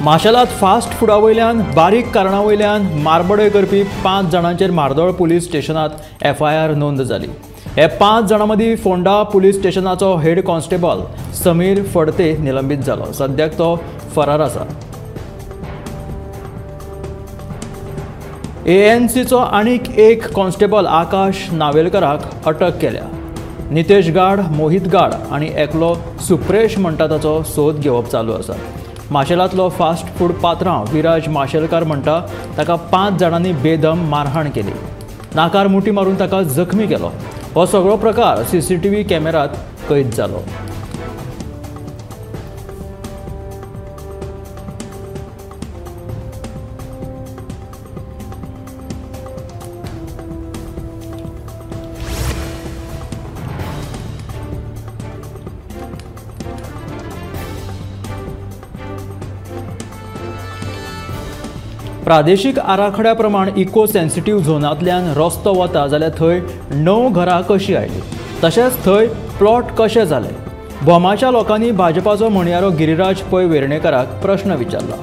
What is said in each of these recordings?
माशेलात fast फुडा वयल्यान बारीक कारणां वयल्यान मारबडय करपी 5 जाणांचेर मार्दोळ पुलीस स्टेशनात FIR नोंद जाली। हे 5 जाणां मदीं फोंडा पुलीस स्टेशनाचो हेड कॉन्स्टेबल समीर फडते निलंबित जालो। सद्याक तो फरार आसा। ANCचो आनीक एक कॉन्स्टेबल आकाश नावेलकराक अटक केल्या। नितेश गाड, मोहित गाड आनी एकलो सुप्रेश म्हणटा ताचो सोद घेवप चालू आसा। माशेलांतलो फास्ट फूड पात्रांव विराज माशेलकार म्हणटा ताका 5 जाणांनी बेदम मारहाण केली। नाकार मुठी मारून ताका जखमी केलो। हो सगळो प्रकार CCTV कॅमेरात कैद जालो। प्रादेशीक आराखड्या प्रमाण इको सेन्सिटिव्ह झोनांतल्यान रस्तो वता जाल्यार थंय 9 घरां कशीं आयली, तशेंच थंय प्लॉट कशे जाले। भोमाच्या लोकांनी भाजपाचो म्हणयारो गिरिराज पै वेर्णेकाराक प्रश्न विचारला।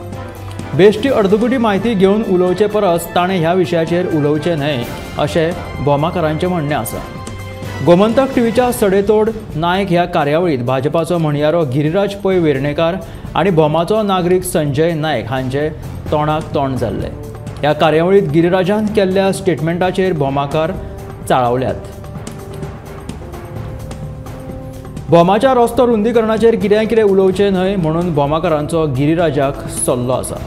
बेश्टी अर्दुगुटी म्हायती घेवन उलोवचे परस ताणें ह्या विशयाचेर उलोवचें न्हय अशें भोमाकारांचें म्हणणें आसा। गोमंतक टीव्हीच्या सडेतोड नायक ह्या कार्यावळीत भाजपाचो म्हणयारो गिरिराज पै वेर्णेकार आनी भोमाचो नागरीक संजय नायक हांचे तोंडाक तोंड जाल्ले। ह्या कार्यावळीत गिरिराजान केल्ल्या स्टेटमेंटाचेर भोमाकार चाळवल्यात। भोमाच्या रस्तो रुंदीकरणाचेर कितें उलोवचें न्हय म्हणून भोमाकारांचो गिरिराजाक सल्लो आसा।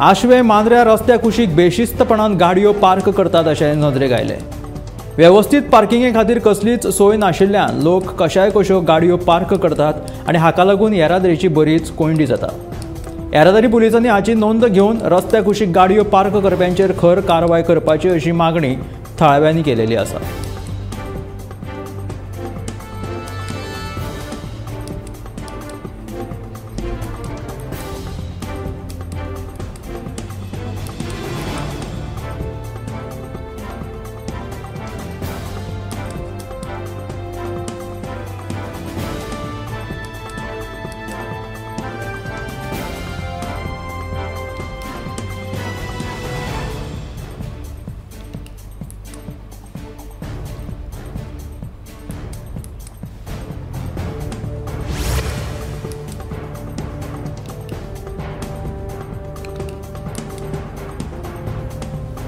आशवे मांद्र्या रस्त्या कुशीक बेशिस्तपणान गाडयो पार्क करतात अशें नदरेक आयले। वेवस्थीत पार्किंगे खातीर कसलीच सोय नाशिल्ल्यान लोक कशाय कश्यो गाडयो पार्क करतात आनी हाका लागून येरादारीची बरीच कोंडी जाता। येरादारी पुलिसांनी हाची नोंद घेवन रस्त्या कुशीक गाडयो पार्क करप्यांचेर खर कारवाय करपाची अशी मागणी थळाव्यांनी केलेली आसा।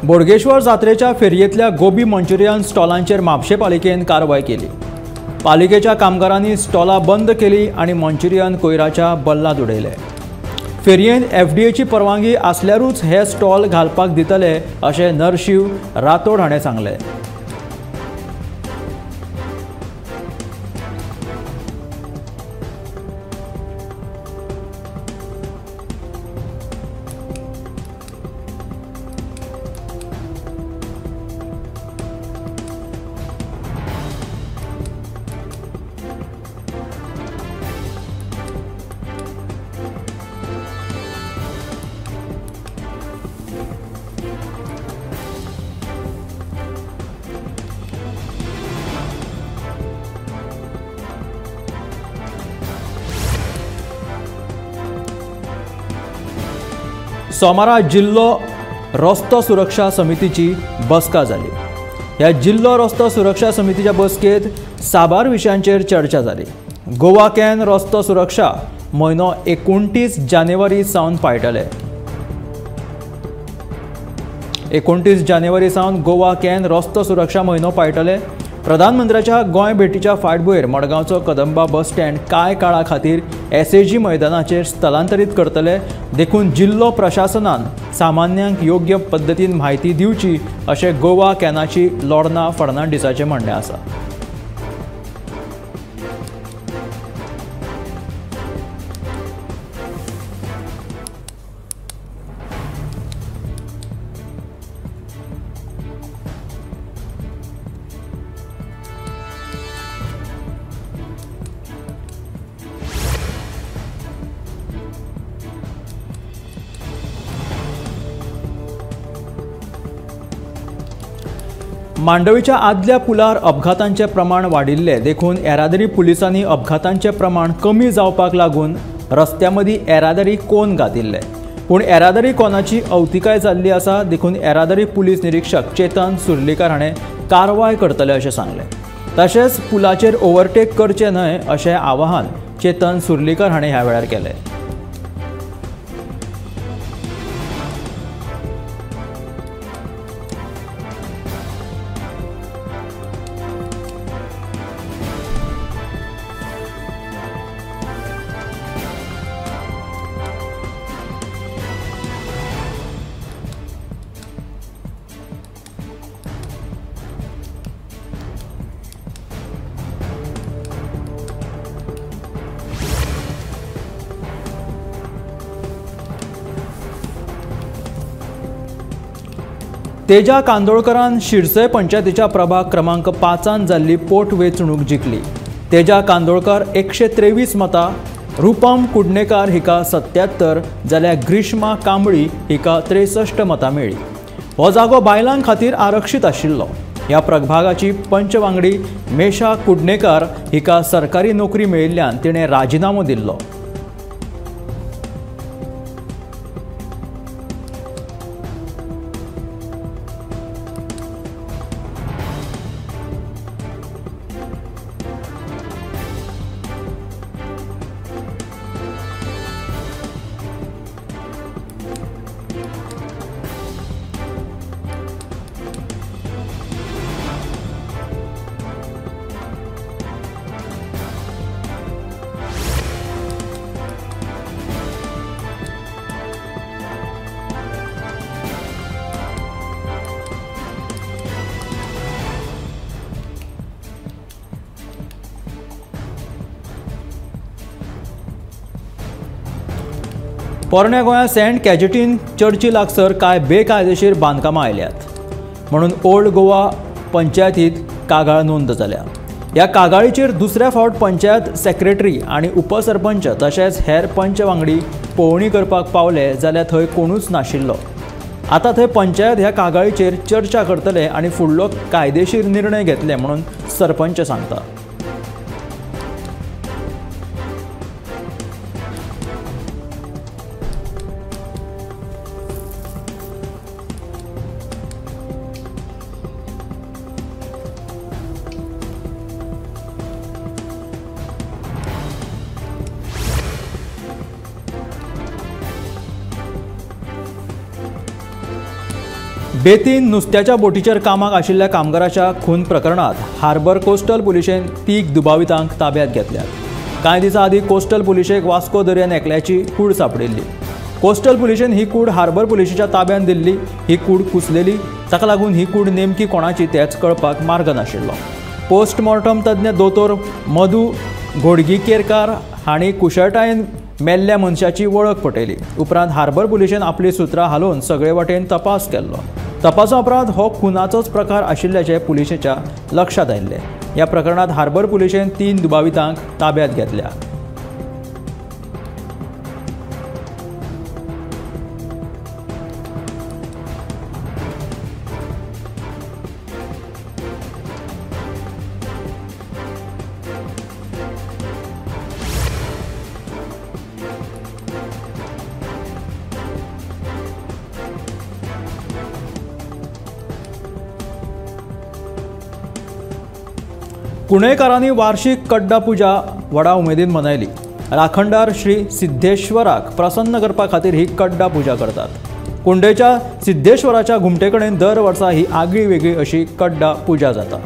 बोडगेश्वर जात्रेच्या फेरयेंतल्या गोबी मंचुरियन स्टॉलांचेर म्हापशे पालिकेन कारवाय केली। पालिकेच्या कामगारांनी स्टॉलां बंद केली आनी मंचुरियन कोयराच्या बल्लांत उडयले। फेरयेंत FDAची परवानगी आसल्यारूच हे स्टॉल घालपाक दितले अशें नरशिव रातोड हाणें सांगलें। सोमारा जिल्लो रस्तो सुरक्षा समितीची बसका जाली। ह्या जिल्लो रस्तो सुरक्षा समितीच्या बसकेत साबार विशयांचेर चर्चा जाली। गोवा कॅन रस्तो सुरक्षा म्हयनो 29 जानेवारी सावन पाळटले। 29 जानेवारी सावन गोवा कॅन रस्तो सुरक्षा म्हयनो पाळटले। प्रधानमंत्र्याच्या गोंय भेटीच्या फाटभुंयेर मडगांवचो कदंबा बस स्टँड कांय काळा खातीर SAG मैदानाचेर स्थलांतरीत करतले। देखून जिल्लो प्रशासनान सामान्यांक योग्य पद्दतीन म्हायती दिवची अशें गोवा कॅनाची लॉर्ना फर्नांडिसाचें म्हणणें आसा। मांडवीच्या आदल्या पुलार अपघातांचे प्रमाण वाडिल्ले देखून येरादारी पुलिसांनी अपघातांचे प्रमाण कमी जावपाक लागून रस्त्यामदी येरादारी कोन घातिल्ले, पूण येरादारी कोनाची अवतिकाय जाल्ली आसा देखून येरादारी पुलीस निरीक्षक चेतन सुर्लीकर हाणें कारवाय करतले अशें सांगलें। तशेंच पुलाचेर ओव्हरटेक करचे न्हय अशें आवाहन चेतन सुर्लीकर हाणें ह्या वेळार केलें। तेजा कांदोळकरान शिरसय पंचायतीच्या प्रभाग क्रमांक 5 जाल्ली पोटवेंचणूक जिखली। तेजा कांदोळकर 123 मतां, रुपम कुडणेकार हिका 77 जाल्यार ग्रीष्मा कांबळी हिका 63 मतां मेळ्ळी। हो जागो बायलां खातीर आरक्षीत आशिल्लो। ह्या प्रभागाची पंच वांगडी मेशा कुडणेकार हिका सरकारी नोकरी मेळिल्ल्यान तिणें राजिनामो दिल्लो। पोरण्या गोंयांत सेंट कॅजेटीन चर्ची लागसर कांय बेकायदेशीर बांदकामां आयल्यात म्हणून ओल्ड गोवा पंचायतींत कागाळ नोंद जाल्या। ह्या कागाळीचेर दुसऱ्या फावट पंचायत सेक्रेटरी आनी उपसरपंच तशेंच हेर पंच वांगडी पळोवणी करपाक पावले जाल्यार थंय कोणूच नाशिल्लो। आतां थंय पंचायत ह्या कागाळीचेर चर्चा करतले आनी फुडलो कायदेशीर निर्णय घेतले म्हणून सरपंच सांगता। बेतीन नुस्त्याच्या बोटीचेर कामाक आशिल्ल्या कामगाराच्या खून प्रकरणात हार्बर कोस्टल पुलिशेन 3 दुबावितांक ताब्यात घेतल्यात। कांय दिसां आदीं कोस्टल पुलिशेक वास्को दर्यान एकल्याची कूड सापडिल्ली। कोस्टल पुलिशेन ही कूड हार्बर पुलिशेच्या ताब्यात दिल्ली। ही कूड कुसलेली, ताका लागून ही कूड नेमकी कोणाची तेच कळपाक मार्ग नाशिल्लो। पोस्टमॉर्टम तज्ञ दोतोर मधू घोडगीकेरकार हांणी कुशळटायेन मेल्ल्या मनशाची वळख पटयली। उपरांत हार्बर पुलिशेन आपली सुत्रां हालोवन सगळे वटेन तपास केल्लो। तपासा उपरांत हो खुनाचोच प्रकार आशिल्ल्याचे पुलिशेच्या लक्षात आयिल्ले। ह्या प्रकरणात हार्बर पुलिशेन 3 दुबावितांक ताब्यात घेतल्या। कुणेकारांनी वार्षिक कड्डा पुजा व्हडा उमेदीन मनयली। राखणदार श्री सिद्धेश्वराक प्रसन्न करपा खातीर ही कड्डा पुजा करतात। कुंडेच्या सिद्धेश्वराच्या घुमटे कडेन दर वर्सा ही आगळी वेगळी अशी कड्डा पुजा जाता।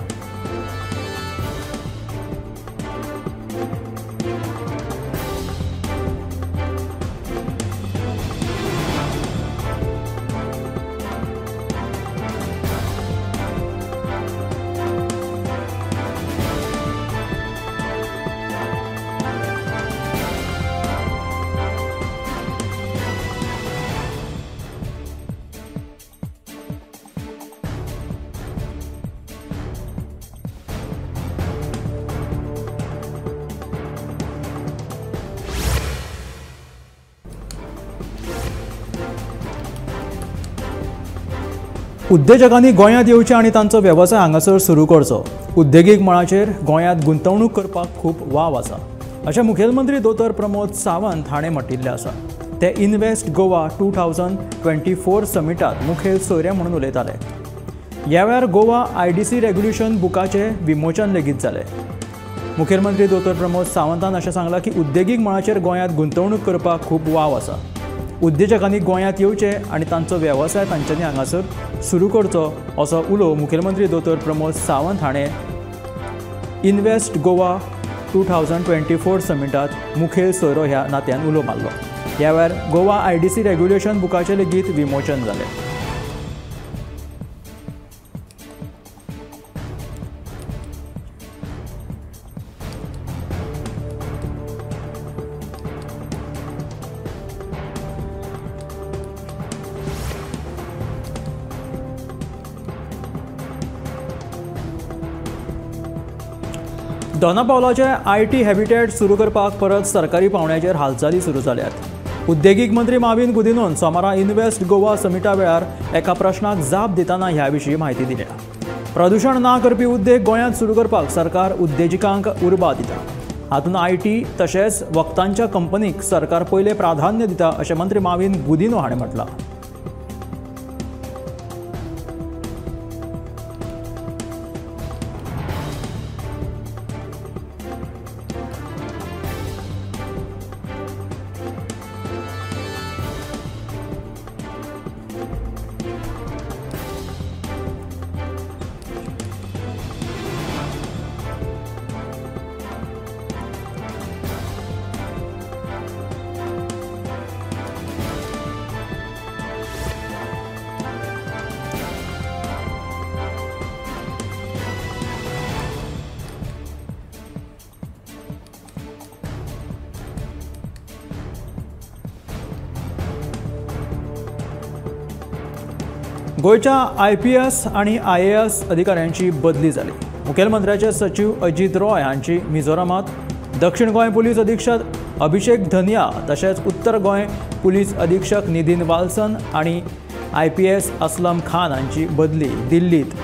उद्देजकांनी गोंयांत येवचें आनी तांचो वेवसाय हांगासर सुरू करचो. उद्देगीक मळाचेर गोंयांत गुंतवणूक करपाक खूब वाव आसा अशें मुखेलमंत्री दोतोर प्रमोद सावंत हाणें म्हटिल्लें आसा. ते इन्व्हेस्ट गोवा 2024 समिटात मुखेल सोयरे म्हणून उलयताले. ह्या वेळार गोवा IDC रेग्युलेशन बुकाचें विमोचन लेगीत जालें. मुखेलमंत्री दोतोर प्रमोद सावंतान अशें सांगलां की उद्देगीक मळाचेर गोंयांत गुंतवणूक करपाक खूब वाव आसा. उद्देजकांनी गोंयांत येवचें आनी तांचो वेवसाय तांच्यांनी हांगासर सुरू करचो असो उलो मुखेलमंत्री दोतोर प्रमोद सावंत हाणें इन्व्हेस्ट गोवा 2024 समिटात मुखेल सोयरो ह्या नात्यान उलो मारलो. ह्या वेळार गोवा IDC रेग्युलेशन बुकाचें लेगीत विमोचन जालें. दोनापावलाचे IT हॅबिटेट सुरू करपाक परत सरकारी पावंड्याचेर हालचाली सुरू जाल्यात. उद्देगीक मंत्री माविन गुदिन्होन सोमारा इन्व्हेस्ट गोवा समिटा वेळार एका प्रश्नाक जाप दितना ह्या विशीं म्हायती दिल्या. प्रदूषण ना करपी उद्देग गोंयांत सुरू करपाक सरकार उद्देजकांक उर्बा दिता. हातूंत IT तशेंच वखदांच्या कंपनीक सरकार पयले प्राधान्य दिता अशें मंत्री माविन गुदिन्हो हाणें म्हटलां. गोयच्या IPS आनी IAS अधिकाऱ्यांची बदली जाली. मुखेलमंत्र्याचे सचिव अजित रॉय हांची मिझोरामात, दक्षिण गोंय पुलीस अधीक्षक अभिषेक धनिया तशेंच उत्तर गोंय पुलीस अधीक्षक नितीन वाल्सन आनी IPS असलम खान हांची बदली दिल्लीत.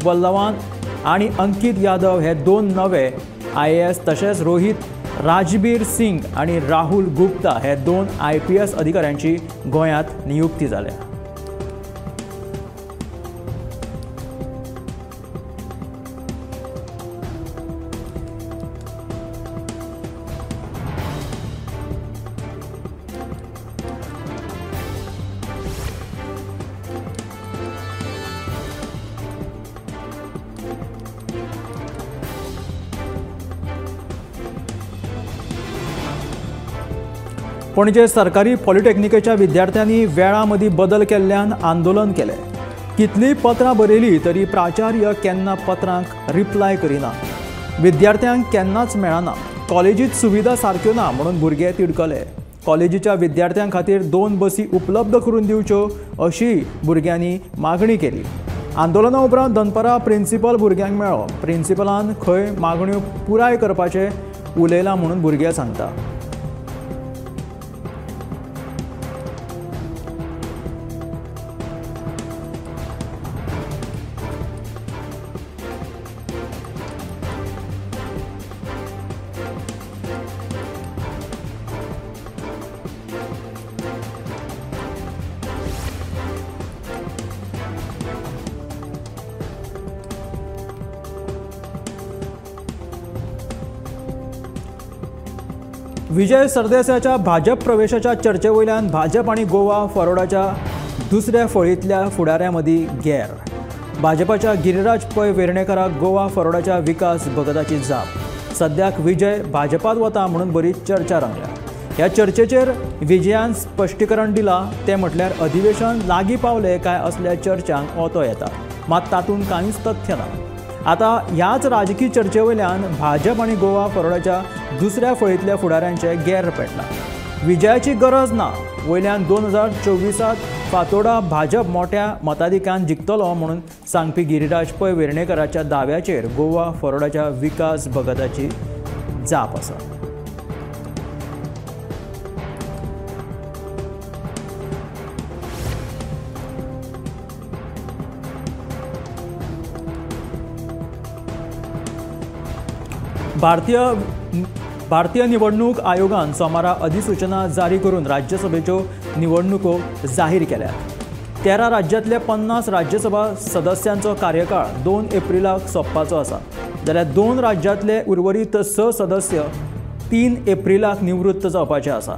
वल्लवान आनी अंकित यादव हे दोन नवे IAS तशेंच रोहित राजबीर सिंग आनी राहुल गुप्ता हे दोन IPS अधिकाऱ्यांची गोंयांत नियुक्ती जाल्या. पणजे सरकारी पॉलिटेक्निकेच्या विद्यार्थ्यांनी वेळा मदीं बदल केल्ल्यान आंदोलन केलें. कितलीं पत्रां बरयलीं तरी प्राचार्य केन्ना पत्रांक रिप्लाय करिना. विद्यार्थ्यांक केन्नाच मेळना. कॉलेजींत सुविधा सारक्यो ना म्हणून भुरगे तिडकले. कॉलेजीच्या विद्यार्थ्यां खातीर 2 बसी उपलब्ध करून दिवच्यो अशी भुरग्यांनी मागणी केली. आंदोलना उपरांत दनपारां प्रिन्सिपल भुरग्यांक मेळ्ळो. प्रिन्सिपलान खंय मागण्यो पुराय करपाचें उलयलां म्हणून भुरगे सांगता. विजय सरदेसायाच्या भाजप प्रवेशाच्या चर्चे वयल्यान भाजप आनी गोवा फॉरवर्डाच्या दुसऱ्या फळींतल्या फुडाऱ्यां मदीं गैर. भाजपाच्या गिरिराज पै वेर्णेकाराक गोवा फॉरवर्डाच्या विकास भगताची जाप. सद्याक विजय भाजपात वता म्हणून बरीच चर्चा रंगल्या. ह्या चर्चेचेर विजयान स्पश्टीकरण दिलां. ते म्हटल्यार अधिवेशन लागीं पावले काय असल्या चर्चांक ओतो येता, मात तातूंत कांयच तथ्य ना. आतां ह्याच राजकीय चर्चे वयल्यान भाजप आनी गोवा फॉरवर्डाच्या दुसऱ्या फळींतल्या फुडाऱ्यांचे गैर पेटला. विजयाची गरज ना. वयल्यान 2024 फातोर्डा भाजप मोठ्या मताधिक्यान जिखतलो म्हणून सांगपी गिरिराज पै वेर्णेकाराच्या दाव्याचेर गोवा फॉरवर्डाच्या विकास भगताची जाप आसा. भारतीय निवडणूक आयोगान सोमारा अधिसूचना जारी करून राज्यसभेच्यो निवडणुको जाहीर केल्यात. 13 राज्यांतले 50 राज्यसभा सदस्यांचो कार्यकाळ 2 एप्रिलाक सोंपपाचो आसा, जाल्यार 2 राज्यांतले उर्वरीत 6 सदस्य 3 एप्रिलाक निवृत्त जावपाचे आसा.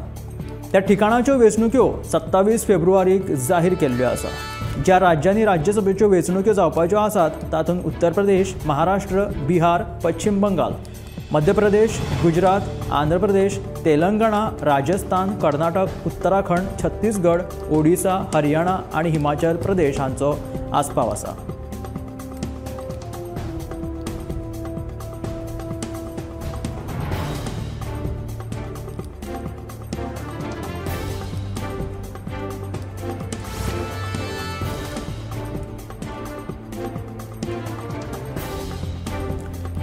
त्या ठिकाणाच्यो वेंचणुक्यो 27 फेब्रुवारीक जाहीर केल्ल्यो आसा. ज्या राज्यांनी राज्यसभेच्यो वेंचणुक्यो जावपाच्यो आसात तातूंत उत्तर प्रदेश, महाराष्ट्र, बिहार, पश्चिम बंगाल, मध्य प्रदेश, गुजरात, आंध्र प्रदेश, तेलंगणा, राजस्थान, कर्नाटक, उत्तराखंड, छत्तीसगड, ओडिसा, हरियाणा आणि हिमाचल प्रदेश हांचो आस्पाव आसा.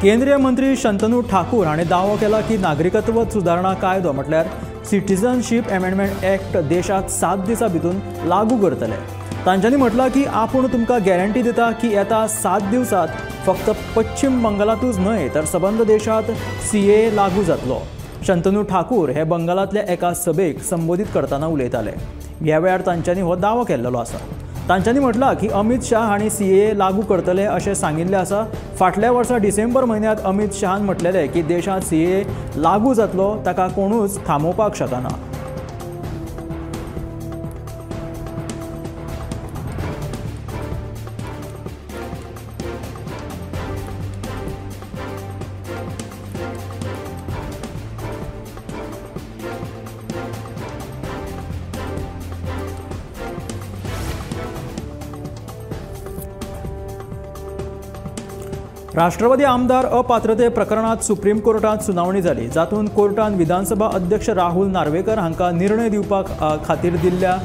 केंद्रीय मंत्री शंतनू ठाकूर हांणी दावो केला की नागरिकत्व सुदारणा कायदो म्हटल्यार सिटीजनशीप अमेंडमेंट एक्ट देशात 7 दिसां भितून लागू करतले. तांच्यांनी म्हटलां की आपूण तुमकां गॅरंटी दिता की येता 7 दिवसांत फक्त पश्चिम बंगालातूच न्हय तर सबंद देशात CAA लागू जातलो. शंतनू ठाकूर हे बंगालांतल्या एका सभेक संबोधीत करतना उलयताले. ह्या वेळार तांच्यांनी हो दावो केल्लो आसा. तांच्यांनी म्हटलां की अमित शाह हांणी CAA लागू करतले अशें सांगिल्लें आसा. फाटल्या वर्सा डिसेंबर म्हयन्यांत अमित शाहान म्हटलेलें की देशांत CAA लागू जातलो ताका कोणूच थांबोवपाक शकना. राष्ट्रवादी आमदार अपात्रते प्रकरणात सुप्रीम कोर्टात सुनावणी जाली, जातून कोर्टान विधानसभा अध्यक्ष राहुल नार्वेकर हांकां निर्णय दिवपाक खातीर दिल्ल्या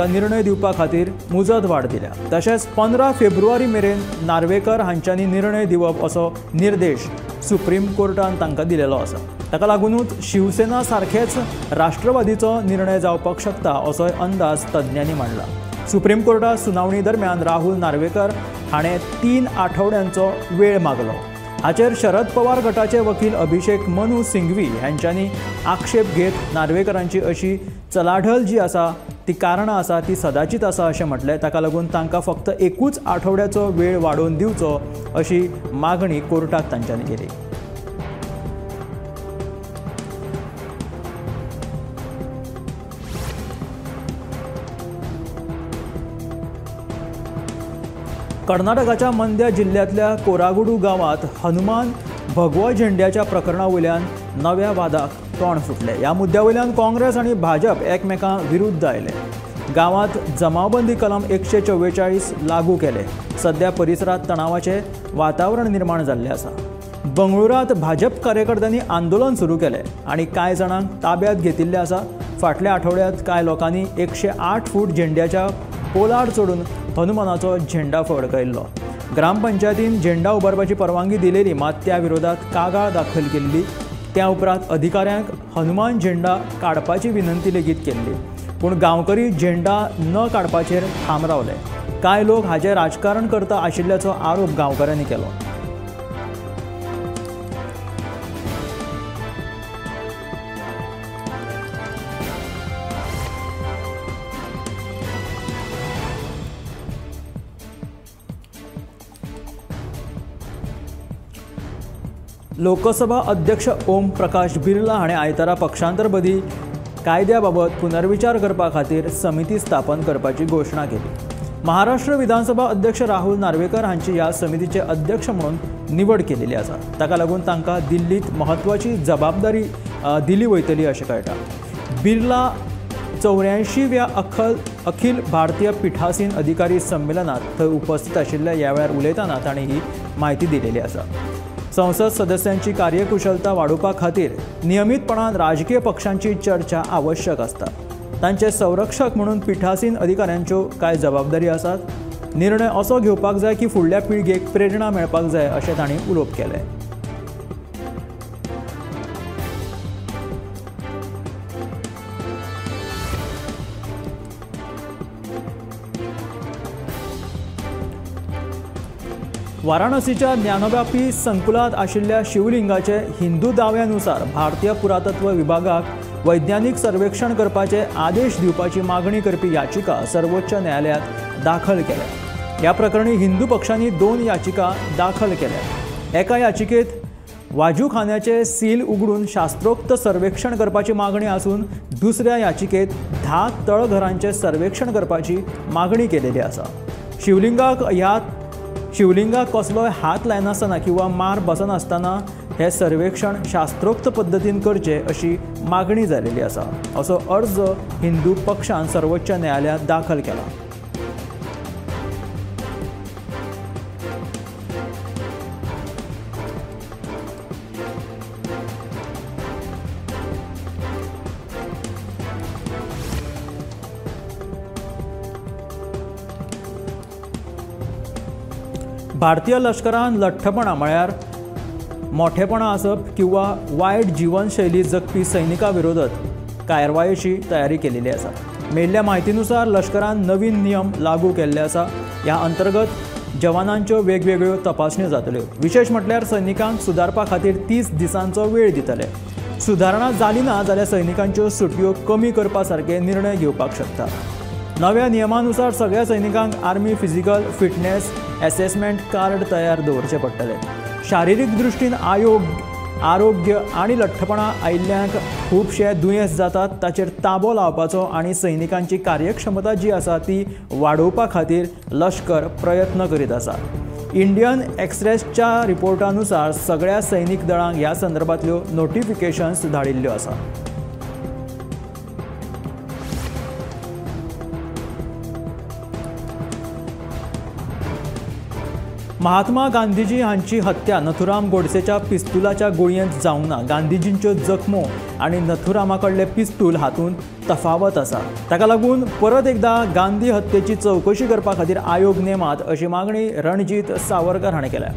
निर्णय दिवपा खातीर मुजत वाड दिल्या. तशेंच 15 फेब्रुवारी मेरेन नार्वेकर हांच्यांनी निर्णय दिवप असो निर्देश सुप्रीम कोर्टान तांकां दिलेलो आसा. ताका लागूनच शिवसेना सारखेच राष्ट्रवादीचो निर्णय जावपाक शकता असोय अंदाज तज्ञांनी मांडला. सुप्रीम कोर्टात सुनावणी दरम्यान राहुल नार्वेकर हाणें 3 आठवड्यांचो वेळ मागलो. हाचेर शरद पवार गटाचे वकील अभिषेक मनू सिंघवी हांच्यांनी आक्षेप घेत नार्वेकरांची अशी चलाढल जी आसा ती कारणां आसा ती सदांचीच आसा अशें म्हटलें. ताका लागून तांकां फक्त 1 आठवड्याचो वेळ वाडोवन दिवचो अशी मागणी कोर्टाक तांच्यांनी केली. कर्नाटकाच्या मंड्या जिल्ह्यातल्या कोरागुडू गावात हनुमान भगवा झेंड्याच्या प्रकरणा वयल्यान नव्या वादाक तोंड फुटलें. ह्या मुद्द्या वयल्यान काँग्रेस आनी भाजप एकमेकां विरुद्ध आयले. गांवांत जमावबंदी कलम 144 लागू केले. सध्या परिसरात तणावाचें वातावरण निर्माण जाल्लें आसा. बंगळुरांत भाजप कार्यकर्त्यांनी आंदोलन सुरू केलें आनी कांय जाणांक ताब्यात घेतिल्लें आसा. फाटल्या आठवड्यांत कांय लोकांनी 108 फूट झेंड्याच्या पोलार चडून हनुमानाचो झेंडा फडकयल्लो. ग्रामपंचायतीन झेंडा उबारपाची परवानगी दिलेली, मात त्या विरोधात कागाळ दाखल केल्ली. त्या उपरांत अधिकाऱ्यांक हनुमान झेंडा काडपाची विनंती लेगीत केल्ली, पूण गांवकरी झेंडा न काडपाचेर ठाम रावले. कांय लोक हाचें राजकारण करता आशिल्ल्याचो आरोप गांवकऱ्यांनी केलो. लोकसभा अध्यक्ष ओम प्रकाश बिर्ला हाणें आयतारा पक्षांतर बदी कायद्या बाबत पुनर्विचार करपा खातीर समिती स्थापन करपाची घोशणा केली. महाराष्ट्र विधानसभा अध्यक्ष राहुल नार्वेकर हांची ह्या समितीचे अध्यक्ष म्हणून निवड केलेली आसा. ताका लागून तांकां दिल्लीत म्हत्वाची जबाबदारी दिली वयतली अशें कळटा. बिर्ला 84व्या अखिल भारतीय पिठासीन अधिकारी संमेलनात थंय उपस्थित आशिल्ल्या ह्या वेळार उलयतना तांणी ही म्हायती दिलेली आसा. संसद सदस्यांची कार्यकुशलता वाडोवपा खातीर नियमीतपणान राजकीय पक्षांची चर्चा आवश्यक आसता. तांचे संरक्षक म्हणून पिठासीन अधिकाऱ्यांच्यो कांय जबाबदारी आसात. निर्णय असो घेवपाक जाय की फुडल्या पिळगेक प्रेरणा मेळपाक जाय अशें तांणी उलोवप केलें. वाराणसीच्या ज्ञानव्यापी संकुलात आशिल्ल्या शिवलिंगाचे हिंदू दाव्यानुसार भारतीय पुरातत्व विभागाक वैज्ञानिक सर्वेक्षण करपाचे आदेश दिवपाची मागणी करपी याचिका सर्वोच्च न्यायालयात दाखल केल्या। या प्रकरणी हिंदू पक्षांनी 2 याचिका दाखल केल्या। एका याचिकेत वाजूखान्याचे सील उगडून शास्त्रोक्त सर्वेक्षण करपाची मागणी आसून दुसऱ्या याचिकेत 10 तळघरांचे सर्वेक्षण करपाची मागणी केलेली आसा। शिवलिंगाक कसलोय हात लायनासतना किंवा मार बसनासतना हे सर्वेक्षण शास्त्रोक्त पद्दतीन करचे अशी मागणी जाल्ली आसा, असो अर्ज हिंदू पक्षान सर्वोच्च न्यायालयात दाखल केला। भारतीय लष्करान लठ्ठपणा म्हळ्यार मोठेपणा आसप किंवा वायट जीवनशैली जगपी सैनिकां विरोधात कारवायेची तयारी केलेली आसा। मेळिल्ल्या म्हायतीनुसार लष्करान नवीन नियम लागू केल्ले आसा। ह्या अंतर्गत जवानांच्यो वेगवेगळ्यो तपासण्यो जातल्यो। विशेष म्हटल्यार सैनिकांक सुदारपा खातीर 30 दिसांचो वेळ दितले। सुदारणा जाली ना जाल्यार सैनिकांच्यो सुटयो कमी करपा सारके निर्णय घेवपाक शकता। नव्या नियमानुसार सगळ्या सैनिकांक army physical fitness assessment card तयार दवरचे पडटले। शारिरीक दृश्टीन आरोग्य आणि लठ्ठपणा आयिल्ल्यांक खूबशे दुयेंस जातात, ताचेर ताबो लावपाचो आणि सैनिकांची कार्यक्षमता जी आसा ती वाडोवपा खातीर लष्कर प्रयत्न करीत आसा। इंडियन एक्सप्रेसच्या रिपोर्टानुसार सगळ्या सैनिक दळांक ह्या संदर्भातल्यो नोटिफिकेशन्स धाडिल्ल्यो आसा। महात्मा गांधीजी हांची हत्या नथुराम गोडसेच्या पिस्तुलाच्या गोळयेंत जावंक ना। गांधीजींच्यो जखमो आणि नथुरामाकडले पिस्तूल हातूंत तफावत आसा। ताका लागून परत एकदा गांधी हत्येची चवकशी करपा खातीर आयोग नेमात अशी मागणी रणजीत सावरकर हाणें केल्या।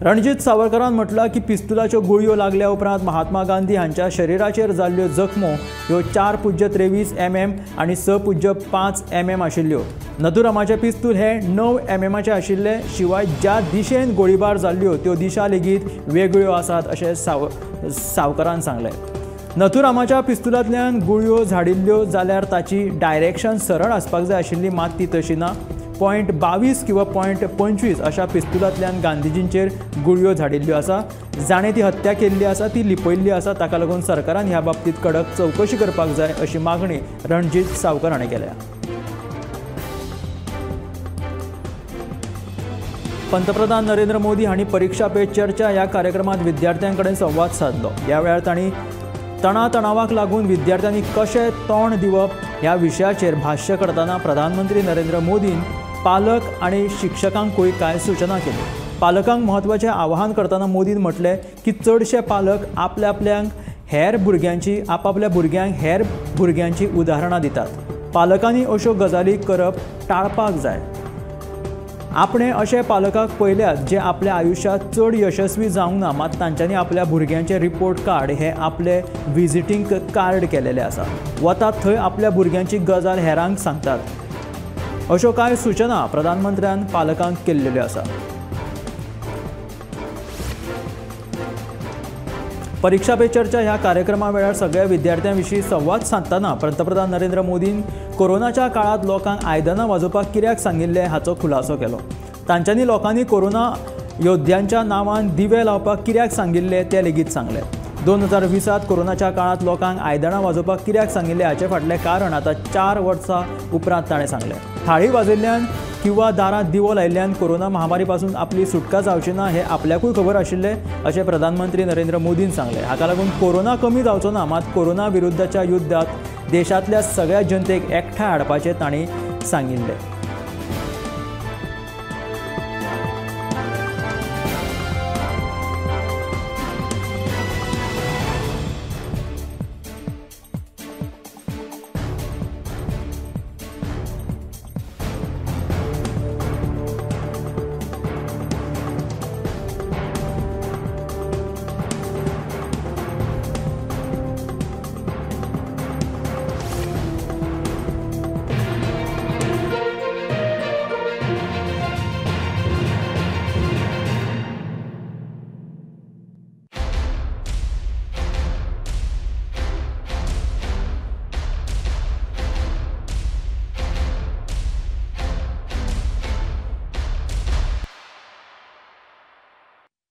रणजीत सावरकरान म्हटलां की पिस्तुलाच्यो गुळयो लागल्या उपरांत महात्मा गांधी हांच्या शरिराचेर जाल्ल्यो जखमो ह्यो 4.23 mm आणि 6.5 mm आशिल्ल्यो। नथुरामाचे पिस्तूल हे 9 mm आशिल्ले। शिवाय ज्या दिशेन गोळीबार जाल्ल्यो त्यो दिशा लेगीत वेगळ्यो आसात अशें सावरकरान सांगलें। नथुरामाच्या पिस्तुलांतल्यान गुळयो झाडिल्ल्यो जाल्यार ताची डायरेक्शन सरळ आसपाक जाय आशिल्ली, मात ती तशी ना। .22 किंवा .25 अशा पिस्तुलांतल्यान गांधीजींचेर गुळयो झाडिल्ल्यो आसा। जाणें ती हत्या केल्ली आसा ती लिपयल्ली आसा, ताका लागून सरकारान ह्या बाबतींत कडक चवकशी करपाक जाय अशी मागणी रणजीत सावरकर हाणें केल्या। पंतप्रधान नरेंद्र मोदी हांणी परीक्षा पे चर्चा ह्या कार्यक्रमात विद्यार्थ्यां कडेन संवाद साधलो। ह्या वेळार तांणी तणावाक लागून विद्यार्थ्यांनी कशें तोंड दिवप ह्या विशयाचेर भाष्य करतना प्रधानमंत्री नरेंद्र मोदीन पालक आणि शिक्षकांकूय कांय सूचना केल्यो। पालकांक म्हत्वाचें आवाहन करतना मोदीन म्हटलें की चडशे पालक आपल्या भुरग्यांक हेर भुरग्यांची उदाहरणां दितात। पालकांनी अश्यो गजाली करप टाळपाक जाय। आपणे अशे पालकाक पळयल्यात जे आपल्या आयुश्यांत चड यशस्वी जावंक ना, मात तांच्यांनी आपल्या भुरग्यांचे रिपोर्ट कार्ड हे आपले विजिटींग कार्ड केलेले आसा। वतात थंय आपल्या भुरग्यांची गजाल हेरांक सांगतात। अश्यो कांय सूचना प्रधानमंत्र्यान पालकांक केल्ल्यो आसा। परीक्षा पे चर्चा ह्या कार्यक्रमा वेळार सगळ्या विद्यार्थ्यां विशीं संवाद साधतना पंतप्रधान नरेंद्र मोदीन कोरोनाच्या काळात लोकांक आयदनां वाजोवपाक कित्याक सांगिल्लें हाचो खुलासो केलो। तांच्यांनी लोकांनी कोरोना योद्ध्यांच्या नांवान दिवे लावपाक कित्याक सांगिल्ले तें लेगीत सांगलें। 2020 कोरोनाच्या काळात लोकांक आयदनां वाजोवपाक कित्याक सांगिल्लें हाचें फाटलें कारण आतां 4 वर्सां उपरांत ताणें सांगलें। थाळी वाजयल्ल्यान किंवा दारांत दिवो लायिल्ल्यान कोरोना महामारी पासून आपली सुटका जावची ना हें आपल्याकूय खबर आशिल्लें अशें प्रधानमंत्री नरेंद्र मोदीन सांगलें। हाका लागून कोरोना कमी जावचो ना, मात कोरोना विरुद्धच्या युद्धात देशांतल्या सगळ्या जनतेक एकठांय हाडपाचें तांणी सांगिल्लें।